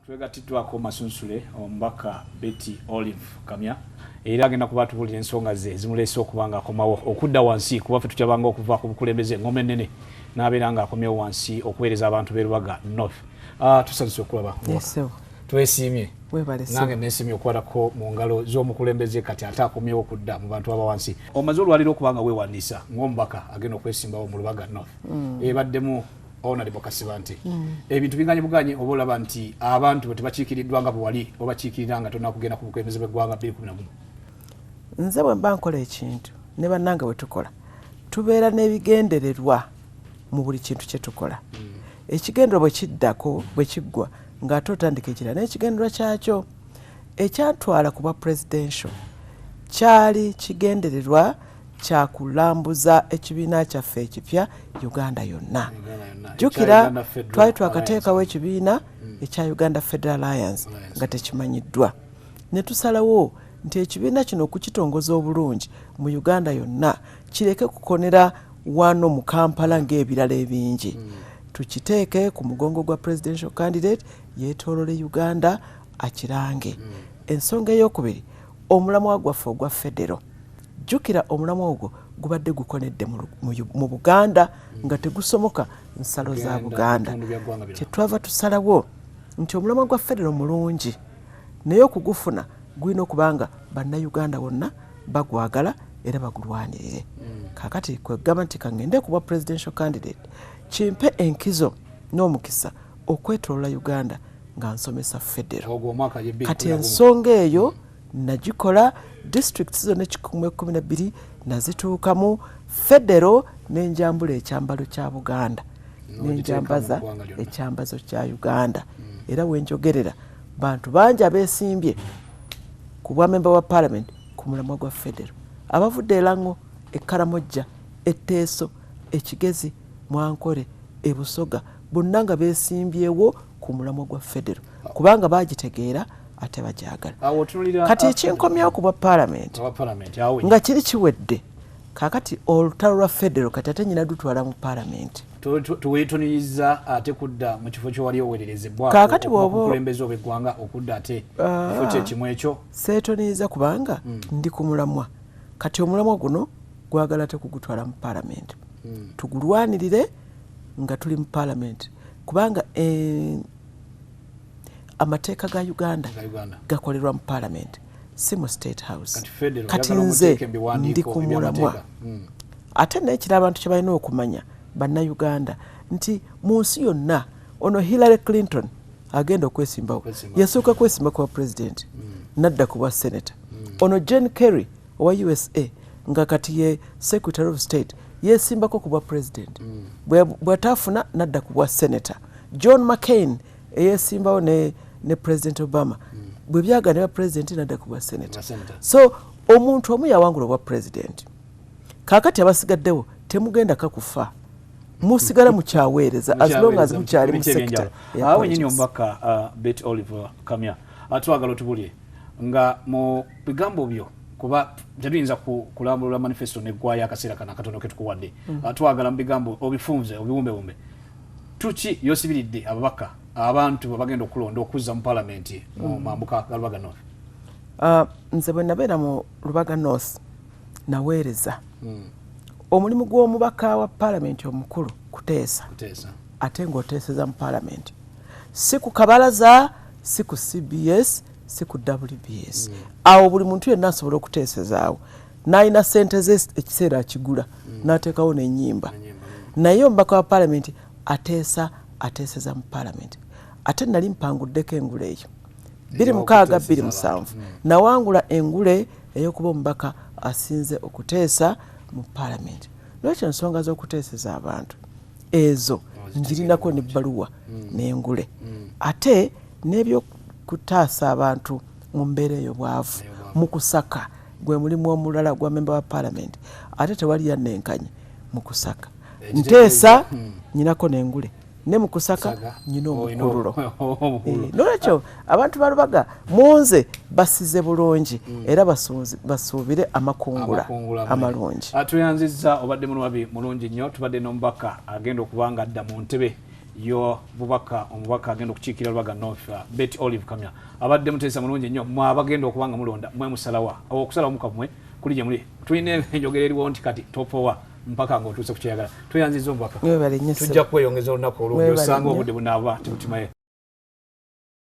Twegatidwako Masunsule omubaka Betty Olive Kamya era agenda kuba tubulira ensonga ze zimuleese okubanga akomawo okudda wansi kuba ffe tukyabanga okuva ku bukulembeze ngome nnene n'abeera nga akomyewo wansi okuweereza abantu b'e Lubaga North. Tusanyuse okulaba. Twesiimye. Nange neesiimye okukwatako mu ngalo z'omukulembeze kati ate akomyewo okudda mu bantu abawansi. Omaze olwaliro okubanga weewandiisa ng'omubaka agenda okwesimbawo mu Lubaga North. Ebaddemu Honorable Kasibante. Ebintu binganye buganye oba olaba nti abantu bwe tebakiikiriddwa nga bwe wali obakiikirira nga tonna kugenda ku bukulembeze bw'eggwanga 2011. Nze bwe mba nkola ekintu ne bannange bwe tukola tubeera n'ebigendererwa mu buli kintu kye tukola. Ekigendero bwe kiddako bwe kiggwa ng'ate otandika ekirala n'ekigendererwa kyakyo. Ekyatwala kuba presidential kyali kigendererwa kyakulambuza ekibiina kyaffe ekipya Uganda yonna. Jjukira twali twakateekawo ekibiina ekya Uganda Federal Alliance nga tekimanyiddwa. Ne tusalawo nti ekibiina kino okukitongoza obulungi mu Uganda yonna kireke kukonera wano mu Kampala ng'ebirala ebingi. Tukiteeke ku mugongo gwa presidential candidate yeetoolole Uganda akirange. Ensonga ey'okubiri omulamwa gwaffe ogwa federo. Jjukira omulamwa ogwo gubadde gukonedde mu Buganda nga tegusomoka nsalo za Buganda. Kyetwava tusalawo nti omulamwa gwa federo mulungi naye okugufuna gulina okubanga bannayuganda bonna bagwagala era bagulwanirire. Kakati kwegamba nti kangende kuba presidential candidate kimpe enkizo n'omukisa okwetolola Uganda nga nsomesa federo. Kati ensonga eyo nagikola districts zonna 112 nazituukamu federo n'enjambula ekyambalo kya Buganda n'enjambaza ekyambazo kya Uganda. Era wenjogerera bantu bangi abeesimbye ku bwa member wa parliament ku mulamwa gwa federo. Abavudde Elango, Ekkaramojja, Etteeso, Ekigezi, Mwankole, Ebusoga bonna nga beesimbyewo ku mulamwa gwa federo kubanga bagitegeera ate bajagala. Kati ekinkomyawo ku bwa parliament nga kiri kiwedde kakati olutalo lwa federo kati ate nyina dutwala mu parliament. Tuweetoniyizza ate kudda mu kifo kyewali oweererezebwa kakati obukulembeze obw'eggwanga okudda ate kifo kyekimu ekyo. Seetoniyiza kubanga ndi ku mulamwa kati omulamwa guno gwagala tekugutwala mu parliament. Tugulwanirire nga tuli mu parliament kubanga amateeka ga Uganda gakolerwa mu parliament si mu state house. Kati nze ndi ku mulamwa. Ate n'ekira abantu kye balina okumanya bannayuganda nti mu nsi yonna ono Hillary Clinton agenda okwesimbawo yasooka kwesimba kuba president nadda kuba senator. Ono John Kerry owa USA nga kati ye secretary of state yesimbako kuba president bw'ataafuna nadda kuba senator. John McCain eyesimbawo ne President Obama bwe byaganira president nadda kuba senator. So omuntu omu yawangula obwa president kakati abasigaddewo temugenda kakufa musigala mukyaweereza as long as mukyali mu sector. Awo nyinyi omubaka Betty Olive Kamya atwagala otubulye nga mu bigambo byo kuba tetuyinza kulambulula manifesto neggwayo akaseera kana katono ketukuwadde. Atwagala mu bigambo obifunze obiwumbewumbe tuki yosibiridde ababaka abantu babagenda okulonda okuzza mu parliament mu mambuka ga Lubaga North. Nze bwe nabeera mu Lubaga North naweereza omulimu gw'omubaka wa parliament omukulu kuteesa ate ng'oteeseza mu parliament si ku kabalaza si ku CBS si ku WBS. Awo buli muntu yenna asobola okuteesezaawo n'alina ssente ze ekiseera akigula n'ateekawo n'ennyimba naye omubaka wa parliament ateeseza mu parliament. Ate nali mpanguddeko engule eyo 26-27 nawangula engule ey'okuba omubaka asinze okuteesa mu parliament. Lwekyo ensonga z'okuteeseza abantu ezo ngirinako n'ebbaluwa n'engule ate n'ebyokutaasa abantu mu mbeera eyo bwavu mu kusaka gwe mulimu omulala gwa member wa parliament ate tewali yannenkanye mu kusaka nteesa nyinako n'engule ne mu kusaka nyina omukululo. Nolwekyo abantu ba Lubaga munze basize bulungi era basuubire amakungula amalungi. Atuyanzizza obadde mulungi nnyo tubadde n'omubaka agenda okubanga adda mu ntebe yo bubaka omubaka agenda okukiikira Lubaga North Betty Olive Kamya abadde mutesa mulungi nnyo mwe abagenda okubanga mulonda mwe musalawa okusalawo mukamwe kuli gye muli tulina enjogera eriwo nti kati topowa mpaka ng'otuuse ku kyeyagala tweyanziza omubaka tujja kweyongeza olunaku olwo osanga obudde bunaaba tebutimaye